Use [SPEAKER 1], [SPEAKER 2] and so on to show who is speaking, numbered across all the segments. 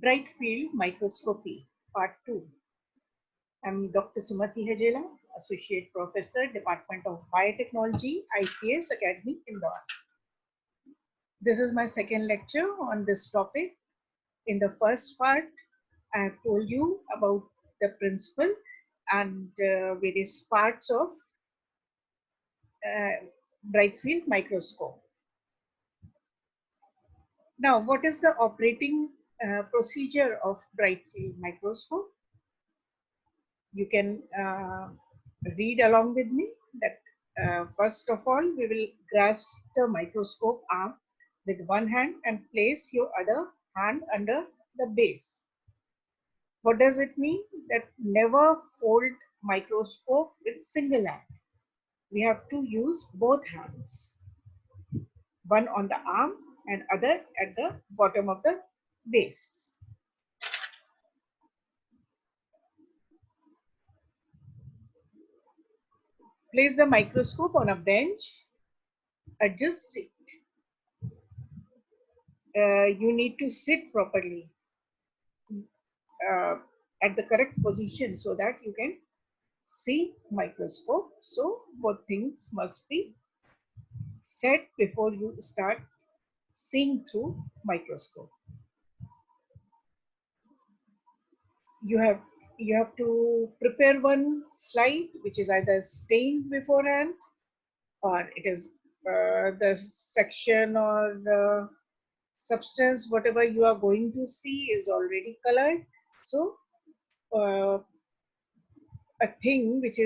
[SPEAKER 1] Bright Field Microscopy, Part 2. I'm Dr. Sumati Hajela, Associate Professor, Department of Biotechnology, IPS Academy, Indore. This is my second lecture on this topic. In the first part, I have told you about the principle and various parts of bright field microscope. Now, what is the operating procedure of bright field microscope? You can read along with me that first of all, we will grasp the microscope arm with one hand and place your other hand under the base. What does it mean? That never hold microscope with single hand. We have to use both hands, one on the arm and other at the bottom of the base. Place the microscope on a bench, adjust seat. You need to sit properly at the correct position so that you can see microscope. So both things must be set before you start seeing through microscope. You have to prepare one slide which is either stained beforehand or it is the section or the substance whatever you are going to see is already colored. So a thing which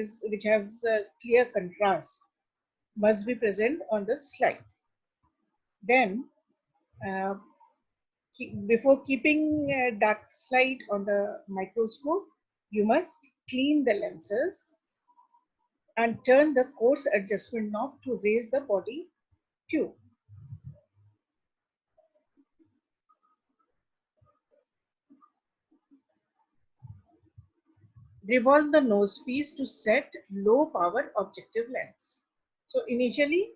[SPEAKER 1] has a clear contrast must be present on the slide. Then before keeping that slide on the microscope, you must clean the lenses and turn the coarse adjustment knob to raise the body tube. Revolve the nose piece to set low power objective lens. So initially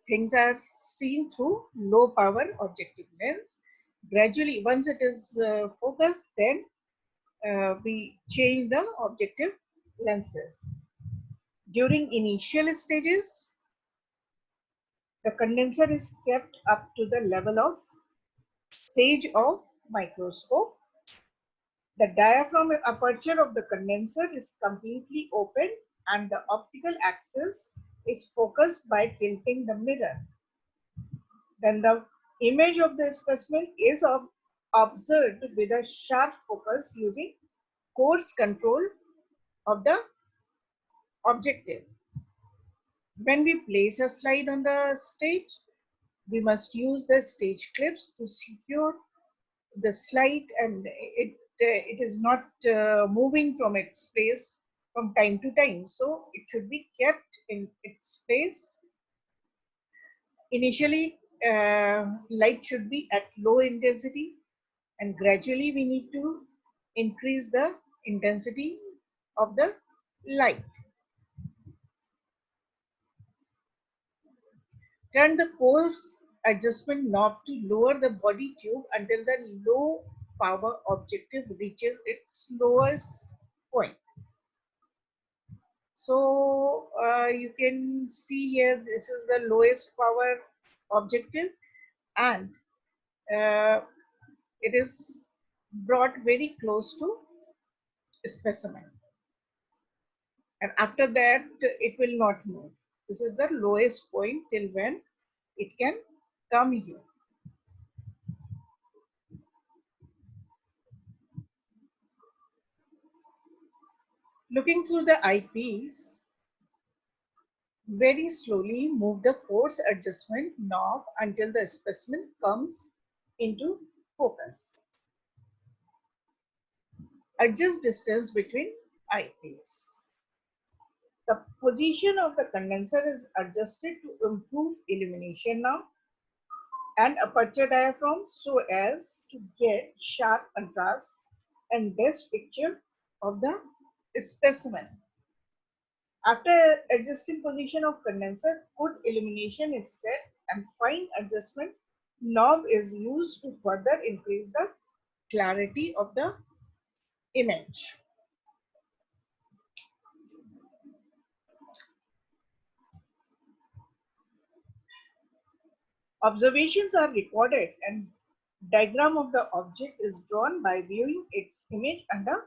[SPEAKER 1] things are seen through low power objective lens. Gradually, once it is focused, then we change the objective lenses. During initial stages, the condenser is kept up to the level of stage of microscope. The diaphragm aperture of the condenser is completely opened and the optical axis is focused by tilting the mirror. Then the image of the specimen is observed with a sharp focus using coarse control of the objective. When we place a slide on the stage, we must use the stage clips to secure the slide and it is not moving from its place from time to time. So it should be kept in its place. Initially, light should be at low intensity and gradually we need to increase the intensity of the light. Turn the coarse adjustment knob to lower the body tube until the low power objective reaches its lowest point. So you can see here this is the lowest power objective and it is brought very close to specimen. And after that it will not move. This is the lowest point till when it can come here. Looking through the eyepiece, very slowly move the coarse adjustment knob until the specimen comes into focus. Adjust distance between eyepiece. The position of the condenser is adjusted to improve illumination now and aperture diaphragm so as to get sharp contrast and best picture of the specimen. After adjusting position of condenser, good illumination is set and fine adjustment knob is used to further increase the clarity of the image. Observations are recorded and diagram of the object is drawn by viewing its image under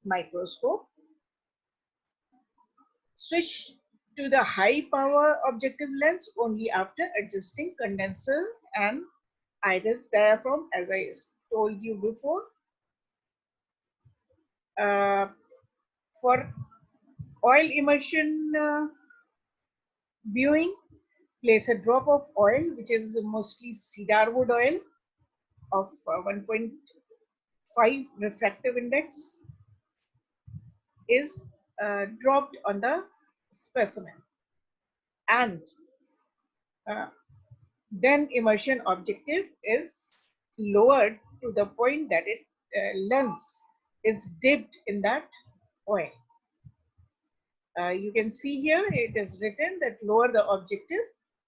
[SPEAKER 1] microscope. Switch to the high power objective lens only after adjusting condenser and iris diaphragm, as I told you before. For oil immersion viewing, place a drop of oil, which is mostly cedar wood oil of 1.5 refractive index, is dropped on the specimen, and uh, then immersion objective is lowered to the point that it lens is dipped in that oil. You can see here it is written that lower the objective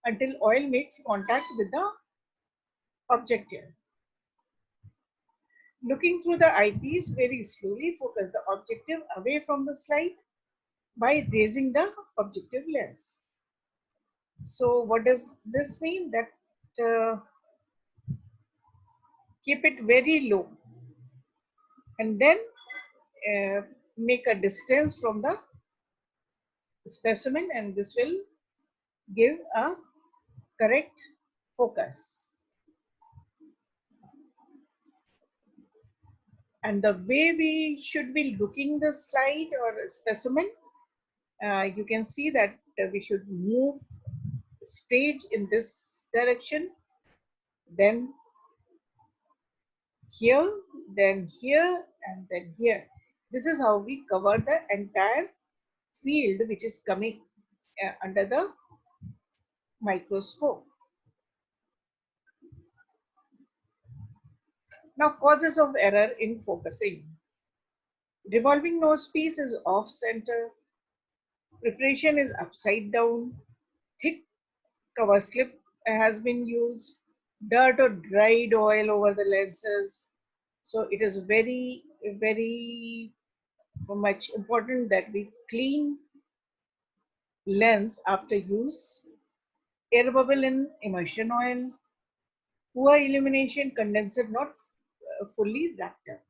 [SPEAKER 1] until oil makes contact with the objective. Looking through the eyepiece, very slowly focus the objective away from the slide by raising the objective lens. So what does this mean? That keep it very low and then make a distance from the specimen, and this will give a correct focus. And the way we should be looking the slide or specimen, you can see that we should move stage in this direction, then here, then here, and then here. This is how we cover the entire field which is coming under the microscope. Now, causes of error in focusing. Revolving nose piece is off center. Preparation is upside down. Thick cover slip has been used. Dirt or dried oil over the lenses. So it is very, very much important that we clean lens after use. Air bubble in immersion oil. Poor illumination, condenser not fully wrapped up.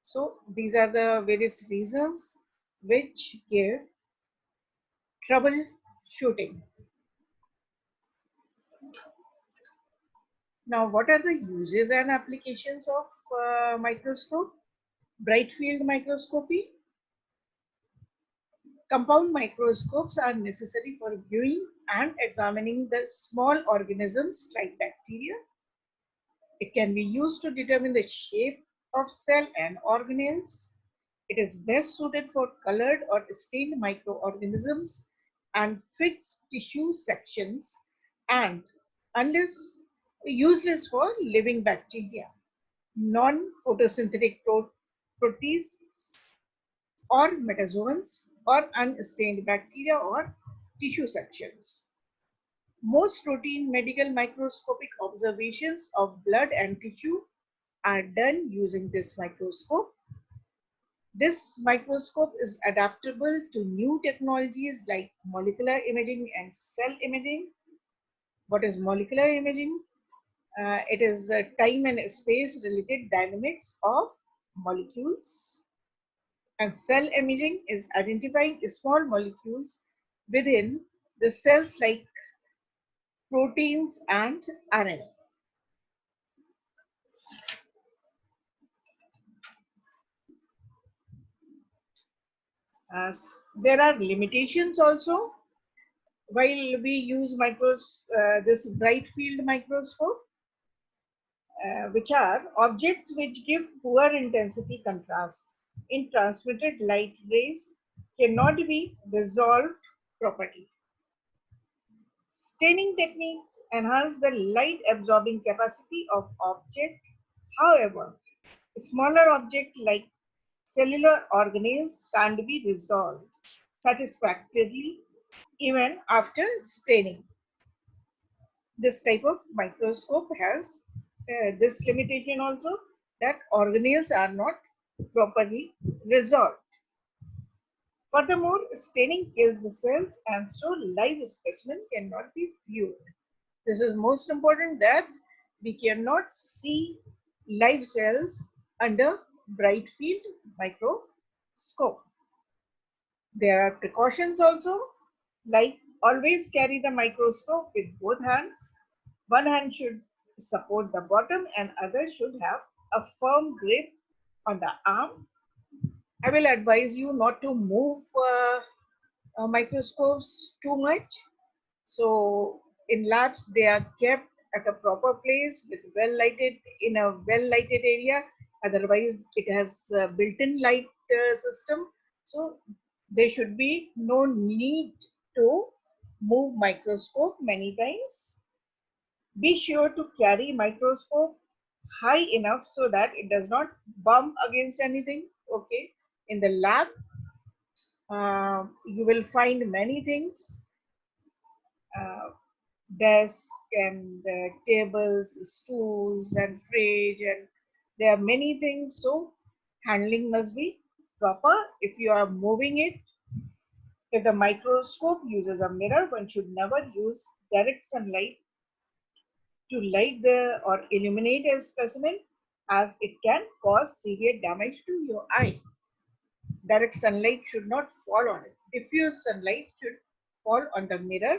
[SPEAKER 1] So these are the various reasons which give troubleshooting. Now, what are the uses and applications of microscope? Bright field microscopy. Compound microscopes are necessary for viewing and examining the small organisms like bacteria. It can be used to determine the shape of cell and organelles. It is best suited for colored or stained microorganisms and fixed tissue sections, and unless useless for living bacteria, non-photosynthetic protists or metazoans, or unstained bacteria or tissue sections. Most routine medical microscopic observations of blood and tissue are done using this microscope. This microscope is adaptable to new technologies like molecular imaging and cell imaging. What is molecular imaging? It is time and space related dynamics of molecules. And cell imaging is identifying small molecules within the cells like proteins and RNA. There are limitations also while we use this bright field microscope, which are objects which give poor intensity contrast in transmitted light rays cannot be resolved properly. Staining techniques enhance the light absorbing capacity of object. However, smaller objects like cellular organelles can't be resolved satisfactorily even after staining. This type of microscope has this limitation also. that organelles are not properly resolved. Furthermore, staining kills the cells and so live specimen cannot be viewed. This is most important, that we cannot see live cells under bright field microscope. There are precautions also, like always carry the microscope with both hands. One hand should support the bottom and other should have a firm grip on the arm. I will advise you not to move microscopes too much. So in labs, they are kept at a proper place with well lighted, in a well lighted area. Otherwise, it has a built-in light system. So there should be no need to move microscope many times. Be sure to carry microscope high enough so that it does not bump against anything. Okay, in the lab, you will find many things, uh, desk and tables, stools and fridge, and there are many things. So handling must be proper. If you are moving it, if the microscope uses a mirror, one should never use direct sunlight to light the or illuminate a specimen, as it can cause severe damage to your eye. Direct sunlight should not fall on it. Diffuse sunlight should fall on the mirror,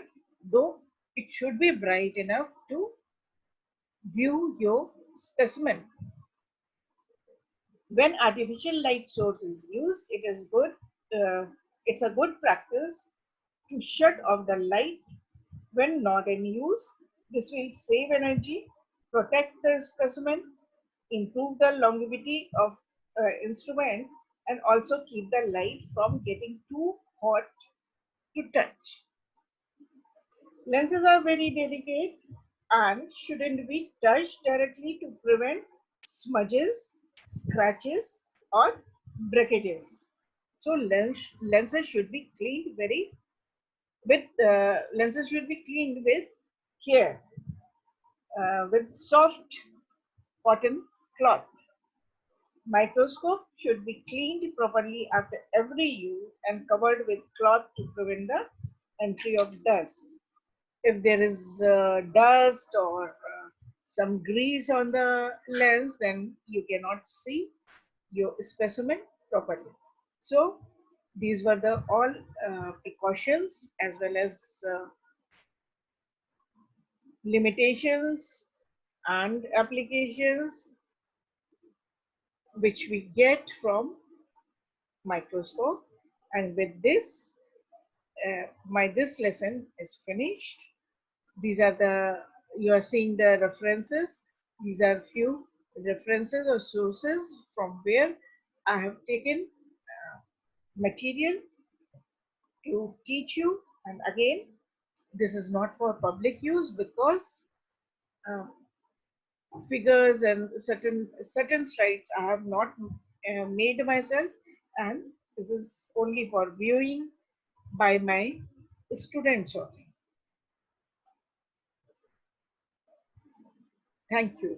[SPEAKER 1] though it should be bright enough to view your specimen. When artificial light source is used, it is good. It's a good practice to shut off the light when not in use. This will save energy, protect the specimen, improve the longevity of instrument, and also keep the light from getting too hot to touch. Lenses are very delicate and shouldn't be touched directly to prevent smudges, scratches, or breakages. So lenses should be cleaned with care, with soft cotton cloth. Microscope should be cleaned properly after every use and covered with cloth to prevent the entry of dust. If there is dust or some grease on the lens, then you cannot see your specimen properly. So these were the all precautions as well as limitations and applications which we get from microscope. And with this, this lesson is finished. These are the, you are seeing the references. These are few references or sources from where I have taken material to teach you. And again, this is not for public use, because uh, figures and certain slides I have not made myself, and this is only for viewing by my students only. Thank you.